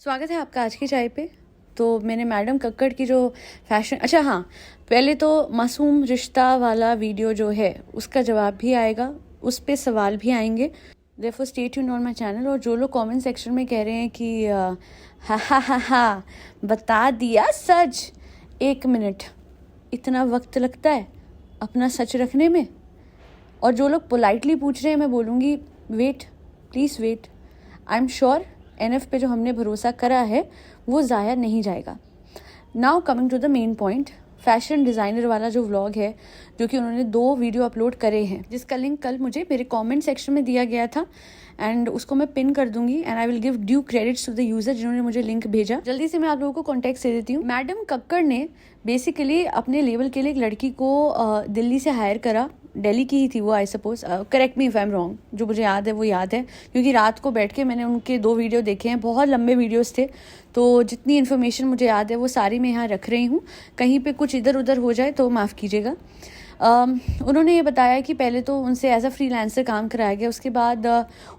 स्वागत है आपका आज की चाय पे। तो मैंने मैडम कक्कड़ की जो फैशन, अच्छा हाँ, पहले तो मासूम रिश्ता वाला वीडियो जो है उसका जवाब भी आएगा, उस पे सवाल भी आएंगे। Therefore stay tuned on my channel. और जो लोग कमेंट सेक्शन में कह रहे हैं कि हा हा हा हा बता दिया सच, 1 मिनट, इतना वक्त लगता है अपना सच रखने में? और जो लोग पोलाइटली पूछ रहे हैं, मैं बोलूँगी wait, please wait. I am sure NF पे जो हमने भरोसा करा है वो ज़ाया नहीं जाएगा। Now coming to the main point, fashion designer वाला जो व्लॉग है, जो कि उन्होंने 2 वीडियो अपलोड करे हैं, जिसका लिंक कल मुझे मेरे कमेंट सेक्शन में दिया गया था एंड उसको मैं पिन कर दूंगी and I will give due credits to the user जिन्होंने मुझे लिंक भेजा। जल्दी से मैं आप लोगों को कॉन्टेक्स्ट दे देती हूँ। मैडम कक्कड़ ने बेसिकली अपने लेवल के लिए एक लड़की को दिल्ली से हायर करा, दिल्ली की ही थी वो, I suppose, correct me if I am wrong, जो मुझे याद है वो याद है क्योंकि रात को बैठ के मैंने उनके 2 वीडियो देखे हैं, बहुत लंबे वीडियोस थे, तो जितनी इन्फॉर्मेशन मुझे याद है वो सारी मैं यहाँ रख रही हूँ। कहीं पे कुछ इधर उधर हो जाए तो माफ़ कीजिएगा। उन्होंने ये बताया कि पहले तो उनसे एज अ फ्रीलांसर काम कराया गया, उसके बाद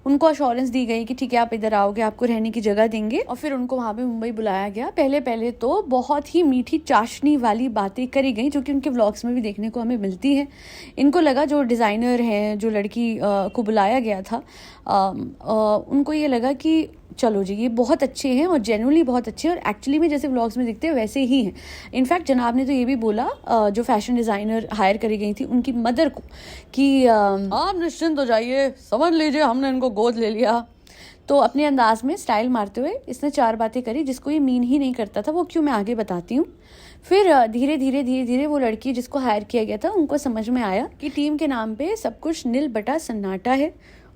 उनको अश्योरेंस दी गई कि ठीक है आप इधर आओगे, आपको रहने की जगह देंगे, और फिर उनको वहाँ पे मुंबई बुलाया गया। पहले तो बहुत ही मीठी चाशनी वाली बातें करी गई जो कि उनके व्लॉग्स में भी देखने को हमें मिलती है। इनको लगा, जो डिज़ाइनर हैं, जो लड़की को बुलाया गया था, उनको ये लगा कि चलो जी ये बहुत अच्छे हैं और जेन्युइनली बहुत अच्छे हैं और एक्चुअली में जैसे व्लॉग्स में दिखते हैं वैसे ही हैं। इनफैक्ट जनाब ने तो ये भी बोला, जो फैशन डिज़ाइनर हायर करी गई थी उनकी मदर को, कि आप निश्चिंत हो जाइए, समझ लीजिए हमने इनको गोद ले लिया। तो अपने अंदाज में स्टाइल मारते हुए इसने 4 बातें करी जिसको ये मीन ही नहीं करता था। वो क्यों, मैं आगे बताती हूँ। फिर धीरे धीरे वो लड़की जिसको हायर किया गया था उनको समझ में आया कि टीम के नाम पे सब कुछ नील बटा सन्नाटा है,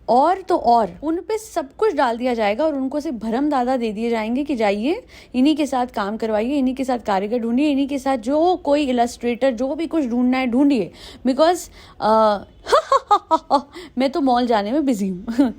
और तो और उन पे सब कुछ डाल दिया जाएगा और उनको सिर्फ भरम दादा दे दिए जाएंगे कि जाइए इन्हीं के साथ काम करवाइए, इन्हीं के साथ कारीगर ढूंढिए, इन्हीं के साथ जो कोई इलस्ट्रेटर जो भी कुछ ढूंढना है ढूंढिए, बिकॉज मैं तो मॉल जाने में बिजी हूँ।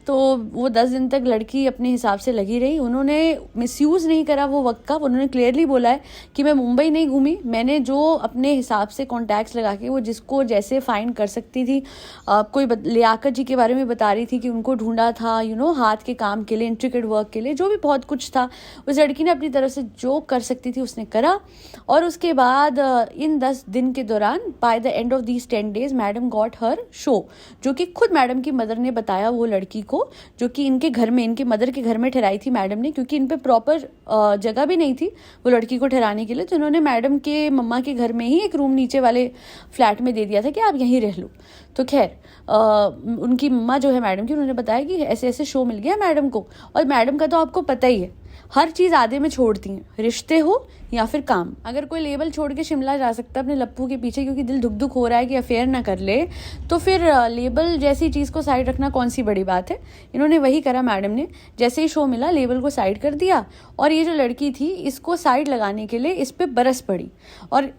तो वो 10 दिन तक लड़की अपने हिसाब से लगी रही। उन्होंने मिसयूज़ नहीं करा वो वक्त का। उन्होंने क्लियरली बोला है कि मैं मुंबई नहीं घूमी, मैंने जो अपने हिसाब से कॉन्टैक्ट्स लगा के वो जिसको जैसे फाइंड कर सकती थी, कोई लियाकत जी के बारे में बता रही थी कि उनको ढूंढा था, हाथ के काम के लिए, इंट्रिकेट वर्क के लिए, जो भी बहुत कुछ था उस लड़की ने अपनी तरफ से जो कर सकती थी उसने करा। और उसके बाद इन 10 दिन के दौरान, by the end of these 10 days, madam got her show, जो कि खुद मैडम की मदर ने बताया वो लड़की को, जो कि इनके घर में, इनके मदर के घर में ठहराई थी मैडम ने, क्योंकि इन पे प्रॉपर जगह भी नहीं थी वो लड़की को ठहराने के लिए। तो इन्होंने मैडम के मम्मा के घर में ही एक रूम नीचे वाले फ्लैट में दे दिया था कि आप यहीं रह लो। तो खैर उनकी मम्मा जो है मैडम की, उन्होंने बताया कि ऐसे ऐसे शो मिल गया मैडम को। और मैडम का तो आपको पता ही है, हर चीज़ आधे में छोड़ती हैं, रिश्ते हो या फिर काम। अगर कोई लेबल छोड़ के शिमला जा सकता है अपने लप्पू के पीछे क्योंकि दिल धुक धुक हो रहा है कि अफेयर ना कर ले, तो फिर लेबल जैसी चीज़ को साइड रखना कौन सी बड़ी बात है। इन्होंने वही करा मैडम ने, जैसे ही शो मिला लेबल को साइड कर दिया और ये जो लड़की थी इसको साइड लगाने के लिए इस पर बरस पड़ी। और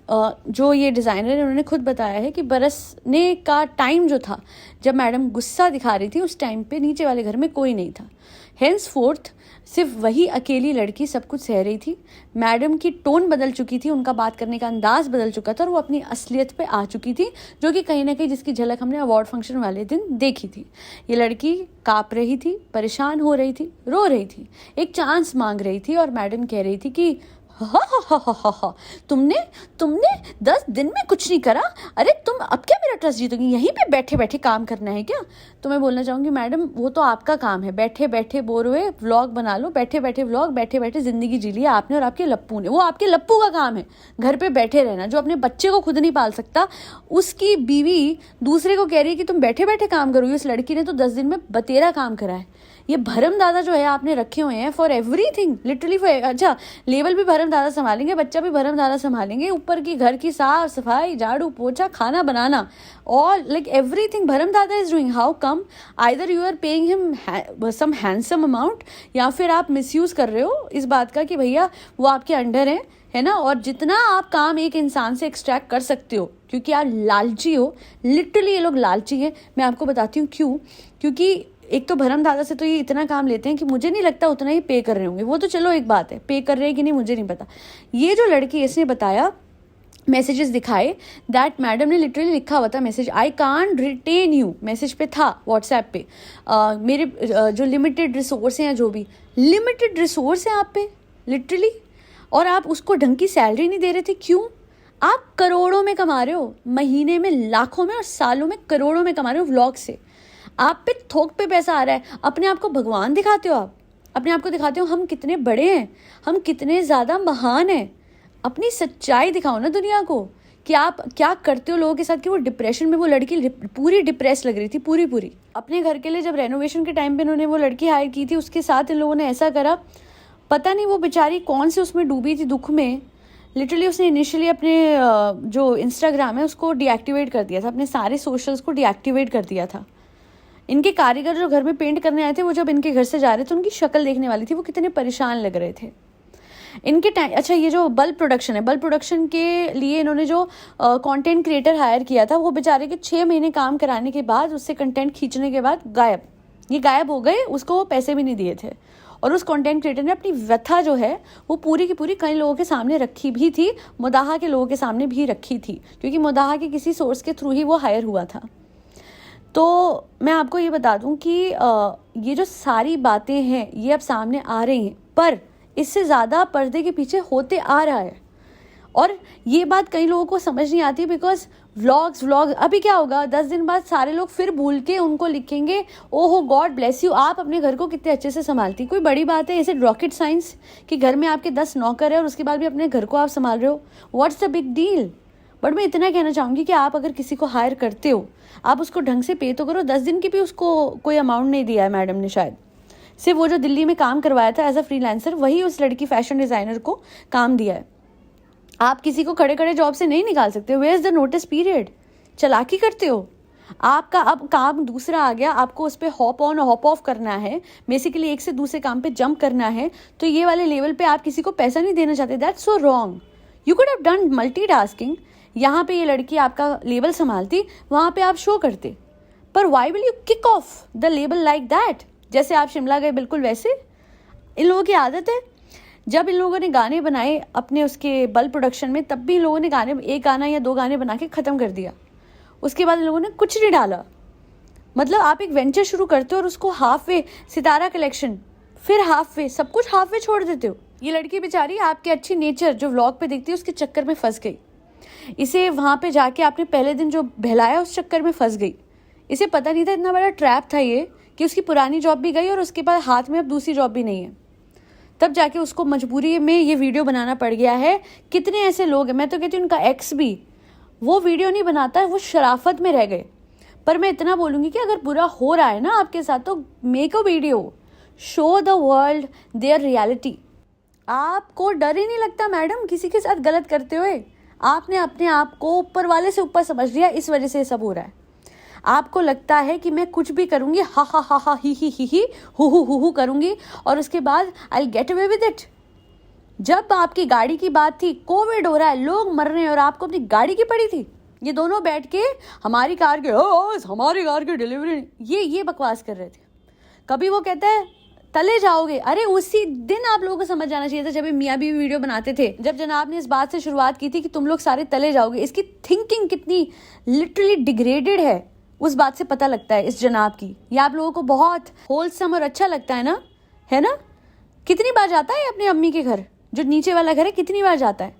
जो ये डिज़ाइनर है उन्होंने खुद बताया है कि बरसने का टाइम जो था जब मैडम गुस्सा दिखा रही थी उस टाइम पे नीचे वाले घर में कोई नहीं था। हेंसफोर्थ सिर्फ वही अकेली लड़की सब कुछ सह रही थी। मैडम की टोन बदल चुकी थी, उनका बात करने का अंदाज बदल चुका था और वो अपनी असलियत पे आ चुकी थी, जो कि कहीं ना कहीं जिसकी झलक हमने अवार्ड फंक्शन वाले दिन देखी थी। ये लड़की काँप रही थी, परेशान हो रही थी, रो रही थी, एक चांस मांग रही थी और मैडम कह रही थी कि तुमने 10 दिन में कुछ नहीं करा, अरे तुम अब क्या मेरा ट्रस्ट जीतोगी, यहीं पे बैठे बैठे काम करना है क्या? तो मैं बोलना चाहूँगी मैडम वो तो आपका काम है, बैठे बैठे बोर हुए व्लॉग बना लो, बैठे बैठे व्लॉग, बैठे बैठे जिंदगी जी लिया आपने और आपके लप्पू ने। वो आपके लप्पू का काम है घर पे बैठे रहना। जो अपने बच्चे को खुद नहीं पाल सकता उसकी बीवी दूसरे को कह रही है कि तुम बैठे बैठे काम करोगे। उस लड़की ने तो 10 दिन में बतेरा काम करा है। ये भरम दादा जो है आपने रखे हुए हैं फॉर एवरीथिंग, लिटरली फॉर, अच्छा लेवल भी भरम दादा संभालेंगे, बच्चा भी भरम दादा संभालेंगे, ऊपर की घर की साफ सफाई, झाड़ू पोछा, खाना बनाना, और लाइक एवरीथिंग भरम दादा is doing. How come? Either you are paying him some handsome amount, या फिर आप मिसयूज कर रहे हो इस बात का कि भैया वो आपके अंडर है ना। और जितना आप काम एक इंसान से एक्सट्रैक्ट कर सकते हो क्योंकि आप लालची हो, लिटरली ये लोग लालची हैं। मैं आपको बताती हूँ क्यों। क्योंकि एक तो भरम दादा से तो ये इतना काम लेते हैं कि मुझे नहीं लगता उतना ही पे कर रहे होंगे। वो तो चलो एक बात है, पे कर रहे हैं कि नहीं मुझे नहीं पता। ये जो लड़की इसने बताया मैसेजेस दिखाए दैट मैडम ने लिटरली लिखा हुआ था message, I can't written you, message पे था व्हाट्सएप पे, मेरे जो लिमिटेड रिसोर्स हैं, जो भी लिमिटेड रिसोर्स हैं आप पे लिटरली, और आप उसको ढंग की सैलरी नहीं दे रहे थे। क्यों? आप करोड़ों में कमा रहे हो, महीने में लाखों में और सालों में करोड़ों में कमा रहे हो व्लॉग से, आप पे थोक पे पैसा आ रहा है, अपने आप को भगवान दिखाते हो, आप अपने आप को दिखाते हो हम कितने बड़े हैं, हम कितने ज़्यादा महान हैं। अपनी सच्चाई दिखाओ ना दुनिया को कि आप क्या करते हो लोगों के साथ। कि वो डिप्रेशन में, वो लड़की पूरी डिप्रेस लग रही थी, पूरी। अपने घर के लिए जब रेनोवेशन के टाइम पे उन्होंने वो लड़की हायर की थी, उसके साथ इन लोगों ने ऐसा करा, पता नहीं वो बेचारी कौन से उसमें डूबी थी दुख में। लिटरली उसने इनिशियली अपने जो इंस्टाग्राम है उसको डीएक्टिवेट कर दिया था, अपने सारे सोशल्स को डीएक्टिवेट कर दिया था। इनके कारीगर जो घर में पेंट करने आए थे, वो जब इनके घर से जा रहे थे, उनकी शक्ल देखने वाली थी, वो कितने परेशान लग रहे थे इनके टाइम। अच्छा, ये जो बल्ब प्रोडक्शन है, बल्ब प्रोडक्शन के लिए इन्होंने जो कंटेंट क्रिएटर हायर किया था, वो बेचारे के 6 महीने काम कराने के बाद, उससे कंटेंट खींचने के बाद गायब हो गए, उसको वो पैसे भी नहीं दिए थे। और उस कंटेंट क्रिएटर ने अपनी व्यथा जो है वो पूरी की पूरी कई लोगों के सामने रखी भी थी, मुदाहा के लोगों के सामने भी रखी थी, क्योंकि मुदाहा के किसी सोर्स के थ्रू ही वो हायर हुआ था। तो मैं आपको ये बता दूं कि ये जो सारी बातें हैं ये अब सामने आ रही हैं, पर इससे ज़्यादा पर्दे के पीछे होते आ रहा है। और ये बात कई लोगों को समझ नहीं आती, बिकॉज व्लॉग्स अभी क्या होगा, 10 दिन बाद सारे लोग फिर भूल के उनको लिखेंगे ओहो गॉड ब्लेस यू, आप अपने घर को कितने अच्छे से संभालती। कोई बड़ी बात है? इसे रॉकेट साइंस कि घर में आपके 10 नौकर है और उसके बाद भी अपने घर को आप संभाल रहे हो? What's the big deal? But मैं इतना कहना चाहूँगी कि आप अगर किसी को हायर करते हो, आप उसको ढंग से पे तो करो। 10 दिन की भी उसको कोई अमाउंट नहीं दिया है मैडम ने, शायद सिर्फ वो जो दिल्ली में काम करवाया था एज अ फ्रीलांसर, वही उस लड़की फैशन डिज़ाइनर को काम दिया है। आप किसी को खड़े खड़े जॉब से नहीं निकाल सकते। Where is the notice period? चालाकी करते हो। आपका अब काम दूसरा आ गया, आपको उस पर हॉप ऑन हॉप ऑफ करना है, बेसिकली एक से दूसरे काम पे जंप करना है, तो ये वाले लेवल पे आप किसी को पैसा नहीं देना चाहते। That's so wrong. You could have done multitasking. यहाँ पे ये लड़की आपका लेवल संभालती, वहाँ पे आप शो करते, पर why will you kick off the label like that? जैसे आप शिमला गए बिल्कुल वैसे। इन लोगों की आदत है, जब इन लोगों ने गाने बनाए अपने उसके बल्ब प्रोडक्शन में, तब भी इन लोगों ने एक गाना या 2 गाने बना के ख़त्म कर दिया। उसके बाद इन लोगों ने कुछ नहीं डाला। मतलब आप एक वेंचर शुरू करते हो और उसको हाफ वे, सितारा कलेक्शन, फिर हाफ वे, सब कुछ हाफ वे छोड़ देते हो। ये लड़की बेचारी आपके अच्छी नेचर जो व्लॉग पे दिखती है उसके चक्कर में फंस गई। इसे वहाँ पे जाके आपने पहले दिन जो बहलाया उस चक्कर में फंस गई। इसे पता नहीं था इतना बड़ा ट्रैप था ये, कि उसकी पुरानी जॉब भी गई और उसके बाद हाथ में अब दूसरी जॉब भी नहीं है। तब जाके उसको मजबूरी में ये वीडियो बनाना पड़ गया है। कितने ऐसे लोग हैं, मैं तो कहती हूँ उनका एक्स भी वो वीडियो नहीं बनाता है, वो शराफत में रह गए। पर मैं इतना बोलूँगी कि अगर बुरा हो रहा है ना आपके साथ, तो make a video, show the world their reality. आपको डर ही नहीं लगता मैडम किसी के साथ गलत करते हुए? आपने अपने आप को ऊपर वाले से ऊपर समझ लिया, इस वजह से ये सब हो रहा है। आपको लगता है कि मैं कुछ भी करूँगी, हा हा हा हा ही हु करूँगी और उसके बाद I get away with it. जब आपकी गाड़ी की बात थी, कोविड हो रहा है, लोग मर रहे हैं और आपको अपनी गाड़ी की पड़ी थी, ये दोनों बैठ के हमारी कार की डिलीवरी, ये बकवास कर रहे थे। कभी वो कहता है तले जाओगे, अरे उसी दिन आप लोगों को समझ जाना चाहिए था जब ये मियाँ बीवी वीडियो बनाते थे, जब जनाब ने इस बात से शुरुआत की थी कि तुम लोग सारे तले जाओगे। इसकी थिंकिंग कितनी लिटरली डिग्रेडेड है, उस बात से पता लगता है इस जनाब की। ये आप लोगों को बहुत होलसम और अच्छा लगता है ना? कितनी बार जाता है अपनी अम्मी के घर, जो नीचे वाला घर है, कितनी बार जाता है?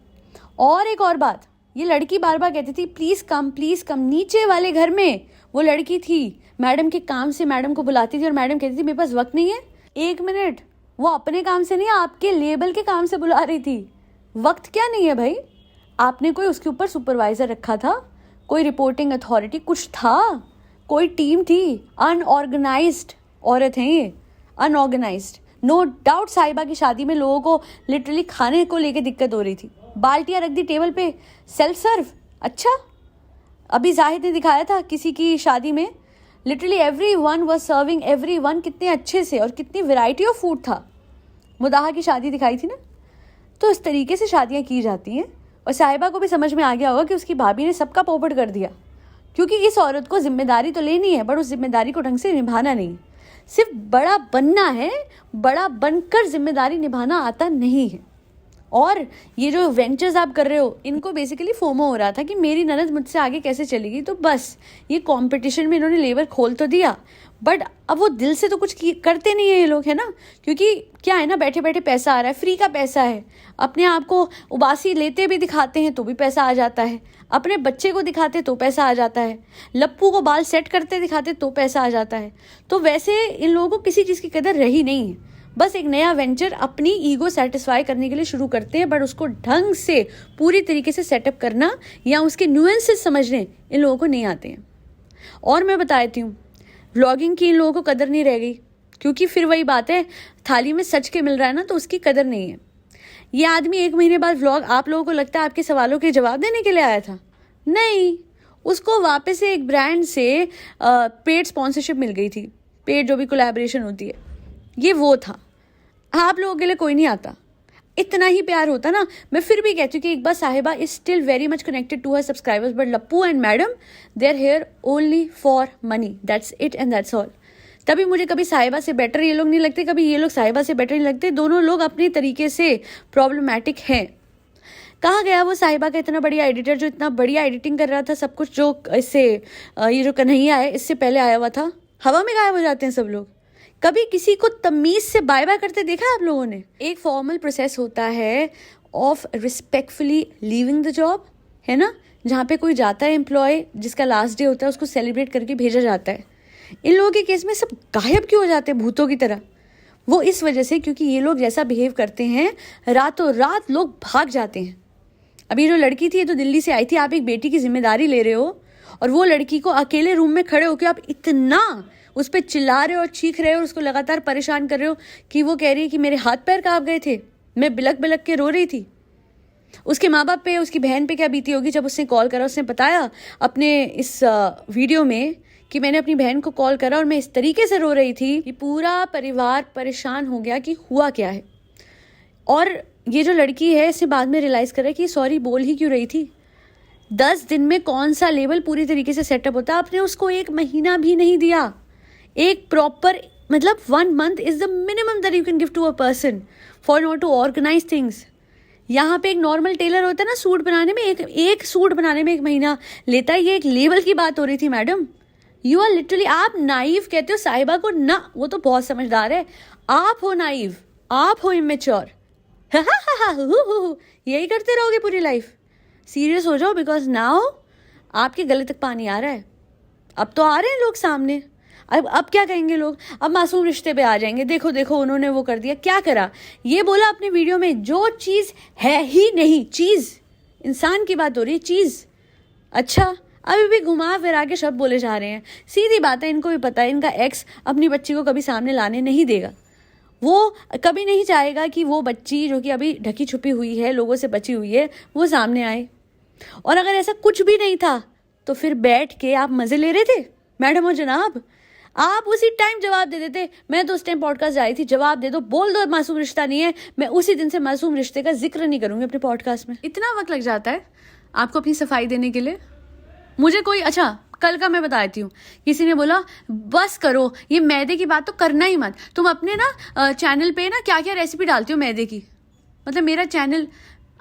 और एक और बात, ये लड़की बार बार कहती थी प्लीज़ कम। नीचे वाले घर में वो लड़की थी, मैडम के काम से मैडम को बुलाती थी और मैडम कहती थी मेरे पास वक्त नहीं है। 1 मिनट, वो अपने काम से नहीं, आपके लेबल के काम से बुला रही थी। वक्त क्या नहीं है भाई? आपने कोई उसके ऊपर सुपरवाइजर रखा था, कोई रिपोर्टिंग अथॉरिटी कुछ था, कोई टीम थी? अनऑर्गेनाइज्ड औरत हैं ये, अनऑर्गेनाइज्ड। नो डाउट साहिबा की शादी में लोगों को लिटरली खाने को लेके दिक्कत हो रही थी, बाल्टियाँ रख दी टेबल पे, सेल्फ सर्व। अच्छा, अभी जाहिद ने दिखाया था किसी की शादी में, literally everyone was serving everyone, कितने अच्छे से और कितनी वैरायटी ऑफ फूड था। मुदाहा की शादी दिखाई थी ना। तो इस तरीके से शादियाँ की जाती हैं। और साहिबा को भी समझ में आ गया होगा कि उसकी भाभी ने सबका पोपट कर दिया, क्योंकि इस औरत को जिम्मेदारी तो लेनी है, बट उस जिम्मेदारी को ढंग से निभाना नहीं। सिर्फ बड़ा बनना है, बड़ा बनकर जिम्मेदारी निभाना आता नहीं है। और ये जो वेंचर्स आप कर रहे हो, इनको बेसिकली फोमो हो रहा था कि मेरी ननद मुझसे आगे कैसे चलेगी, तो बस ये कंपटीशन में इन्होंने लेबर खोल तो दिया, बट अब वो दिल से तो कुछ करते नहीं है ये लोग, है ना। क्योंकि क्या है ना, बैठे बैठे पैसा आ रहा है, फ्री का पैसा है, अपने आप को उबासी लेते भी दिखाते हैं तो भी पैसा आ जाता है, अपने बच्चे को दिखाते तो पैसा आ जाता है, लप्पू को बाल सेट करते दिखाते तो पैसा आ जाता है। तो वैसे इन लोगों को किसी चीज़ की कदर रही नहीं है, बस एक नया वेंचर अपनी ईगो सेटिस्फाई करने के लिए शुरू करते हैं, बट उसको ढंग से पूरी तरीके से सेटअप करना या उसके न्यूएंसेस समझने इन लोगों को नहीं आते हैं। और मैं बता देती हूँ, व्लॉगिंग की इन लोगों को कदर नहीं रह गई, क्योंकि फिर वही बात है, थाली में सच के मिल रहा है ना, तो उसकी कदर नहीं है। ये आदमी 1 महीने बाद व्लॉग, आप लोगों को लगता है आपके सवालों के जवाब देने के लिए आया था? नहीं, उसको वापस से एक ब्रांड से पेड स्पॉन्सरशिप मिल गई थी, पेड जो भी कोलैबोरेशन होती है, ये वो था। आप लोगों के लिए कोई नहीं आता। इतना ही प्यार होता ना, मैं फिर भी कहती हूँ कि इकबाल साहिबा is still very much connected to her subscribers, but लप्पू and madam they are here only for money, that's it and that's all. तभी मुझे कभी साहिबा से बेटर ये लोग नहीं लगते, कभी ये लोग साहिबा से बेटर नहीं लगते। दोनों लोग अपने तरीके से प्रॉब्लमैटिक हैं। कहाँ गया वो साहिबा का इतना बढ़िया एडिटर जो इतना बढ़िया एडिटिंग कर रहा था सब कुछ, जो इससे ये जो कन्हैया है इससे पहले आया हुआ था? हवा में गायब हो जाते हैं सब लोग। कभी किसी को तमीज से बाय बाय करते देखा है आप लोगों ने? एक फॉर्मल प्रोसेस होता है of respectfully leaving the job, है ना, जहाँ पे कोई जाता है एम्प्लॉय, जिसका लास्ट डे होता है, उसको सेलिब्रेट करके भेजा जाता है। इन लोगों के केस में सब गायब क्यों हो जाते हैं भूतों की तरह? वो इस वजह से क्योंकि ये लोग जैसा बिहेव करते हैं, रातों रात लोग भाग जाते हैं। अभी जो लड़की थी, ये तो दिल्ली से आई थी, आप एक बेटी की जिम्मेदारी ले रहे हो और वो लड़की को अकेले रूम में खड़े होकर आप इतना उस पर चिल्ला रहे हो और चीख रहे हो और उसको लगातार परेशान कर रहे हो कि वो कह रही है कि मेरे हाथ पैर कांप गए थे, मैं बिलक बिलक के रो रही थी। उसके माँ बाप पे, उसकी बहन पे क्या बीती होगी जब उसने कॉल करा, उसने बताया अपने इस वीडियो में कि मैंने अपनी बहन को कॉल करा और मैं इस तरीके से रो रही थी कि पूरा परिवार परेशान हो गया कि हुआ क्या है। और ये जो लड़की है, इसने बाद में रियलाइज़ करा कि सॉरी बोल ही क्यों रही थी। 10 दिन में कौन सा लेवल पूरी तरीके से सेटअप होता है? आपने उसको 1 महीना भी नहीं दिया। एक प्रॉपर, मतलब 1 month is the minimum that you can give to a person for not to organise things. यहाँ पे एक नॉर्मल टेलर होता है ना, सूट बनाने में एक सूट बनाने में 1 महीना लेता है। ये एक लेवल की बात हो रही थी मैडम। यू आर लिटरली, आप नाइव कहते हो साहिबा को ना, वो तो बहुत समझदार है, आप हो नाइव, आप हो इमेच्योर। यही करते रहोगे पूरी लाइफ? सीरियस हो जाओ, बिकॉज नाउ आपके गले तक पानी आ रहा है। अब तो आ रहे हैं लोग सामने। अब क्या कहेंगे लोग? अब मासूम रिश्ते पे आ जाएंगे, देखो देखो उन्होंने वो कर दिया। क्या करा? ये बोला अपने वीडियो में जो चीज़ है ही नहीं, चीज़, इंसान की बात हो रही है, चीज़। अच्छा, अभी भी घुमा फिरा के शब्द बोले जा रहे हैं। सीधी बात है, इनको भी पता है इनका एक्स अपनी बच्ची को कभी सामने लाने नहीं देगा। वो कभी नहीं चाहेगा कि वो बच्ची जो कि अभी ढकी छुपी हुई है, लोगों से बची हुई है, वो सामने आए। और अगर ऐसा कुछ भी नहीं था तो फिर बैठ के आप मज़े ले रहे थे मैडम और जनाब? आप उसी टाइम जवाब दे देते। मैं तो उस टाइम पॉडकास्ट जा रही थी, जवाब दे दो, बोल दो मासूम रिश्ता नहीं है। मैं उसी दिन से मासूम रिश्ते का जिक्र नहीं करूंगी अपने पॉडकास्ट में। इतना वक्त लग जाता है आपको अपनी सफाई देने के लिए? मुझे कोई, अच्छा कल का मैं बताती हूँ, किसी ने बोला बस करो, ये मैदे की बात तो करना ही मत। तुम अपने ना चैनल पे ना क्या क्या रेसिपी डालती हो मैदे की। मतलब मेरा channel,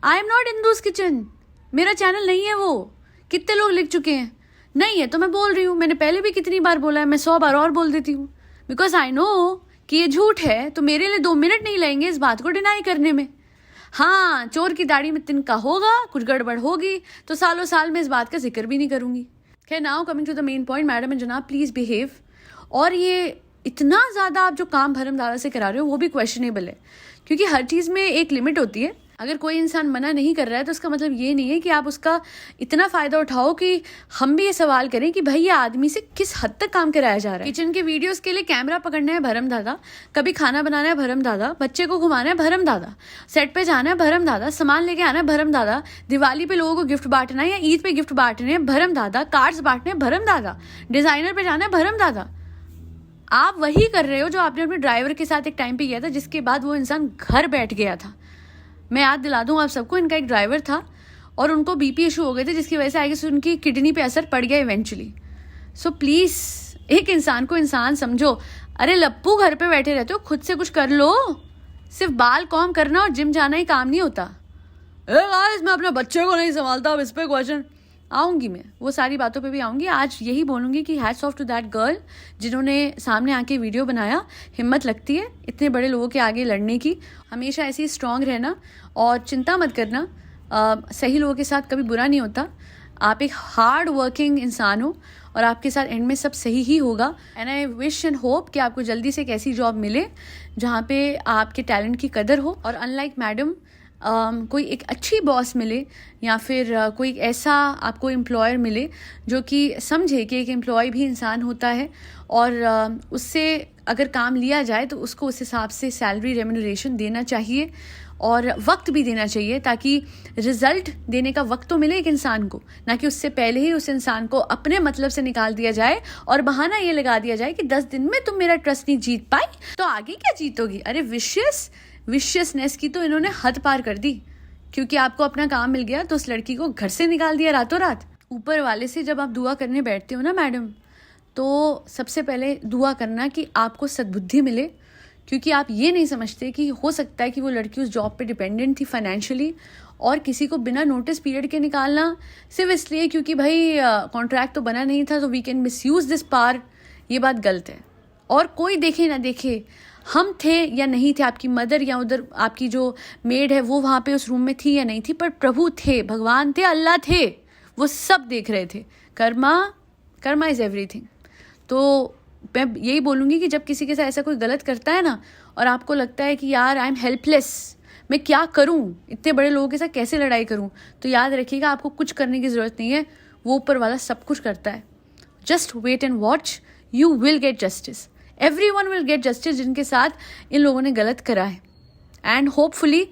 I am not Indus kitchen, मेरा चैनल नहीं है वो। कितने लोग लिख चुके हैं, नहीं है तो मैं बोल रही हूँ। मैंने पहले भी कितनी बार बोला है, मैं 100 बार और बोल देती हूँ, बिकॉज आई नो कि ये झूठ है। तो मेरे लिए 2 मिनट नहीं लगेंगे इस बात को डिनाई करने में। हाँ, चोर की दाढ़ी में तिनका होगा, कुछ गड़बड़ होगी तो सालों साल में इस बात का जिक्र भी नहीं करूंगी। खैर, now coming to the main point, madam and जनाब प्लीज बिहेव। और ये इतना ज़्यादा आप जो काम भरमदारा से करा रहे हो वो भी क्वेश्चनेबल है, क्योंकि हर चीज़ में एक लिमिट होती है। अगर कोई इंसान मना नहीं कर रहा है तो उसका मतलब ये नहीं है कि आप उसका इतना फ़ायदा उठाओ कि हम भी ये सवाल करें कि भाई ये आदमी से किस हद तक काम कराया जा रहा है। किचन के वीडियोस के लिए कैमरा पकड़ना है भरम दादा, कभी खाना बनाना है भरम दादा, बच्चे को घुमाना है भरम दादा, सेट पे जाना है भरम दादा, सामान लेके आना है भरम दादा, दिवाली पे लोगों को गिफ्ट बांटना है या ईद पे गिफ्ट बांटने हैं भरम दादा, कार्ड्स बांटने हैं भरम दादा, डिज़ाइनर पे जाना है भरम दादा। आप वही कर रहे हो जो आपने अपने ड्राइवर के साथ एक टाइम पे किया था, जिसके बाद वो इंसान घर बैठ गया था। मैं याद दिला दूं आप सबको, इनका एक ड्राइवर था और उनको बीपी इशू हो गए थे, जिसकी वजह से आगे से उनकी किडनी पे असर पड़ गया इवेंचुअली। सो प्लीज़ एक इंसान को इंसान समझो। अरे लप्पू, घर पे बैठे रहते हो, खुद से कुछ कर लो। सिर्फ बाल कॉम करना और जिम जाना ही काम नहीं होता। गाइस मैं अपने बच्चे को नहीं संभालता, अब इस पे क्वेश्चन आऊँगी, मैं वो सारी बातों पे भी आऊँगी। आज यही बोलूँगी कि hats off to that girl जिन्होंने सामने आके वीडियो बनाया। हिम्मत लगती है इतने बड़े लोगों के आगे लड़ने की। हमेशा ऐसे ही स्ट्रांग रहना और चिंता मत करना, सही लोगों के साथ कभी बुरा नहीं होता। आप एक हार्ड वर्किंग इंसान हो और आपके साथ एंड में सब सही ही होगा। And I wish and hope कि आपको जल्दी से एक ऐसी जॉब मिले जहाँ पे आपके टैलेंट की कदर हो, और अनलाइक मैडम कोई एक अच्छी बॉस मिले या फिर कोई ऐसा आपको एम्प्लॉयर मिले जो कि समझे कि एक एम्प्लॉय भी इंसान होता है, और उससे अगर काम लिया जाए तो उसको उस हिसाब से सैलरी रेम्यूनरेशन देना चाहिए और वक्त भी देना चाहिए, ताकि रिजल्ट देने का वक्त तो मिले एक इंसान को, ना कि उससे पहले ही उस इंसान को अपने मतलब से निकाल दिया जाए और बहाना ये लगा दिया जाए कि 10 दिन में तुम मेरा ट्रस्ट नहीं जीत पाई तो आगे क्या जीतोगी। अरे विशियसनेस की तो इन्होंने हद पार कर दी, क्योंकि आपको अपना काम मिल गया तो उस लड़की को घर से निकाल दिया रातों रात। ऊपर वाले से जब आप दुआ करने बैठते हो ना मैडम, तो सबसे पहले दुआ करना कि आपको सद्बुद्धि मिले, क्योंकि आप ये नहीं समझते कि हो सकता है कि वो लड़की उस जॉब पे डिपेंडेंट थी फाइनेंशियली, और किसी को बिना नोटिस पीरियड के निकालना सिर्फ इसलिए क्योंकि भाई कॉन्ट्रैक्ट तो बना नहीं था तो we can misuse this power, ये बात गलत है। और कोई देखे ना देखे, हम थे या नहीं थे, आपकी मदर या उधर आपकी जो मेड है वो वहाँ पे उस रूम में थी या नहीं थी, पर प्रभु थे, भगवान थे, अल्लाह थे, वो सब देख रहे थे। Karma is everything. तो मैं यही बोलूँगी कि जब किसी के साथ ऐसा कोई गलत करता है ना, और आपको लगता है कि यार आई एम हेल्पलेस, मैं क्या करूँ, इतने बड़े लोगों के साथ कैसे लड़ाई करूँ, तो याद रखिएगा आपको कुछ करने की ज़रूरत नहीं है, वो ऊपर वाला सब कुछ करता है। Just wait and watch, you will get justice, everyone will get justice जिनके साथ इन लोगों ने गलत करा है। एंड होपफुली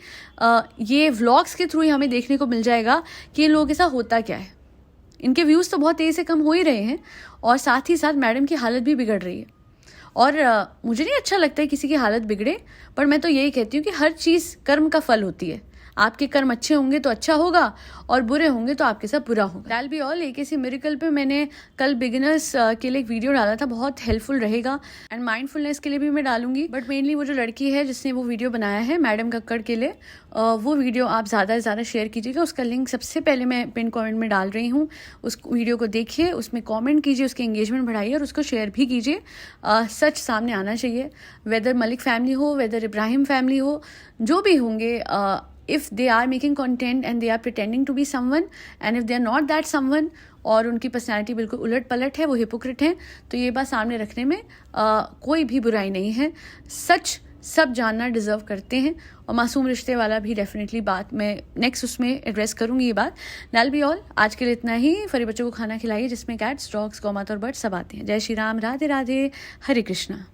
ये व्लॉग्स के थ्रू ही हमें देखने को मिल जाएगा कि इन लोगों के साथ होता क्या है। इनके व्यूज़ तो बहुत तेज़ी से कम हो ही रहे हैं, और साथ ही साथ मैडम की हालत भी बिगड़ रही है। और मुझे नहीं अच्छा लगता है किसी की हालत बिगड़े, पर मैं तो यही कहती हूँ कि हर चीज़ कर्म का फल होती है। आपके कर्म अच्छे होंगे तो अच्छा होगा, और बुरे होंगे तो आपके साथ बुरा होगा। That be all. एक ऐसी मिरेकल पे मैंने कल बिगिनर्स के लिए एक वीडियो डाला था, बहुत हेल्पफुल रहेगा, एंड माइंडफुलनेस के लिए भी मैं डालूंगी। बट मेनली वो जो लड़की है जिसने वो वीडियो बनाया है मैडम कक्कड़ के लिए, वो वीडियो आप ज़्यादा से ज़्यादा शेयर कीजिएगा। उसका लिंक सबसे पहले मैं पिन कॉमेंट में डाल रही हूँ। उस वीडियो को देखिए, उसमें कॉमेंट कीजिए, उसके एंगेजमेंट बढ़ाइए और उसको शेयर भी कीजिए। सच सामने आना चाहिए, वेदर मलिक फैमिली हो, वेदर इब्राहिम फैमिली हो, जो भी होंगे, if they are making content and they are pretending to be someone and if they are not that someone, और उनकी पर्सनैलिटी बिल्कुल उलट पलट है, वो हिपोक्रेट हैं, तो ये बात सामने रखने में कोई भी बुराई नहीं है। सच सब जानना डिज़र्व करते हैं, और मासूम रिश्ते वाला भी डेफिनेटली बात मैं नेक्स्ट उसमें एड्रेस करूँगी ये बात। That be all. आज के लिए इतना ही। फरी बच्चों को खाना खिलाइए जिसमें कैट्स, डॉग्स, गौ माता और बर्ड सब आते हैं। जय श्री राम, राधे राधे, हरे कृष्णा।